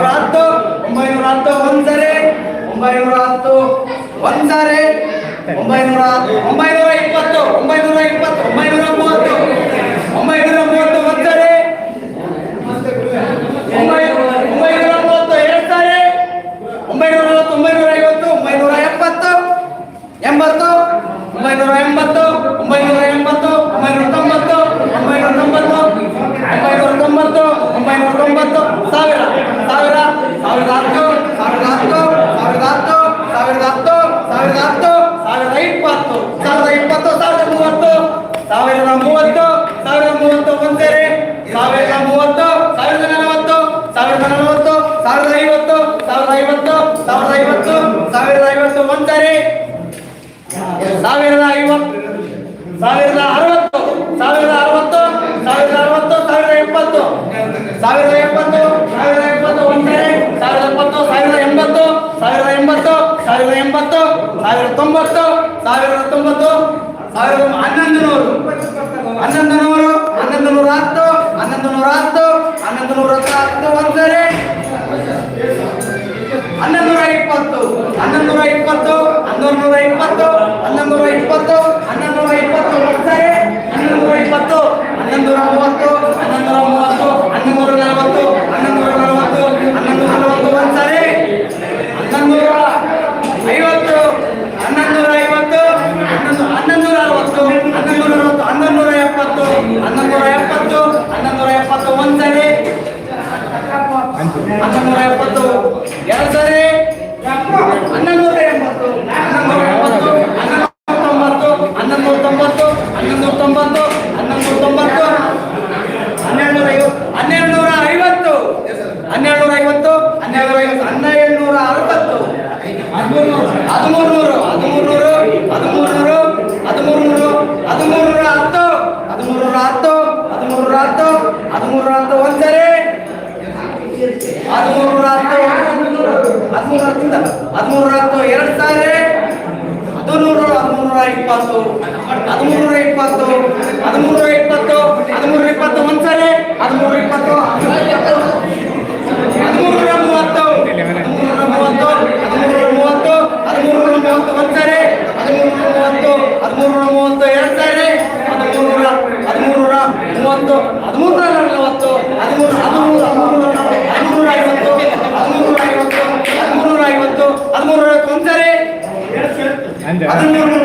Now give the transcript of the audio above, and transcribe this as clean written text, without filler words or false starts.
10 910 ಒಂದ್ಸರಿ 910 ಒಂದ್ಸರಿ 920 920 930 930 ಒಂದ್ಸರಿ 930 ಎರಡು ಸಾರಿ 940 950 970 80 980 980 990 990 ಸಾವಿರ ಸಾವಿರ ಸಾವಿರದ ಹತ್ತು ಸಾವಿರದ ಹತ್ತು ಸಾವಿರದ ಹತ್ತು ಸಾವಿರದ ಹತ್ತು ಸಾವಿರದ ಹತ್ತು ಸಾವಿರದ ಇಪ್ಪತ್ತು ಸಾವಿರದ ಇಪ್ಪತ್ತು ಸಾವಿರದ ಮೂವತ್ತು ಸಾವಿರದ ಮೂವತ್ತು ಸಾವಿರದ ಮೂವತ್ತು ಒಂದ್ಸರಿ ಸಾವಿರದ ಮೂವತ್ತು ಸಾವಿರದ ನಲವತ್ತು ಸಾವಿರದ ನಲವತ್ತು ಸಾವಿರದ ಐವತ್ತು ಸಾವಿರದ ಐವತ್ತು ಸಾವಿರದ ಐವತ್ತು ಸಾವಿರದ ಐವತ್ತು ಒಂದ್ಸರಿ ಸಾವಿರದ ಐವತ್ತು ಸಾವಿರದ ಅರವತ್ತು ಸಾವಿರದ ಅರವತ್ತು ಸಾವಿರದ ಅರವತ್ತು ಸಾವಿರದ ಎಪ್ಪತ್ತು ಸಾವಿರದ ಎಪ್ಪತ್ತು ಸಾವಿರದ ಎಪ್ಪತ್ತು ಒಂದ್ಸರಿ ಸಾವಿರದ ಎಪ್ಪತ್ತು ಸಾವಿರದ ಎಂಬತ್ತು ಸಾವಿರದ ಎಂಬತ್ತು ಸಾವಿರದ ಎಂಬತ್ತು ಸಾವಿರದ ತೊಂಬತ್ತು ಸಾವಿರದ ತೊಂಬತ್ತು ಸಾವಿರದ 1100 1100 1110 1110 1110 ಒಂದ್ಸರಿ 1120 1120 1120 1120 1120 ಒಂದ್ಸರಿ 1120 1130 1130 1140 1140 1140 ಒಂದ್ಸರಿ 1150 1150 1160 1170 1170 ಒಂದ್ಸರಿ 1170 ಎರಡು ಸರಿ 1180 1190 1190 ಒಂದ್ಸರಿ 1310 ಎರಡು ಸಾರಿ 1320 1320 1320 ಒಂದ್ಸರಿ 1320 1330 1330 ಒಂದ್ಸರಿ 1330 ಎರಡು ಸಾರಿ 1330 1350 ಒಂದ್ಸರಿ 1350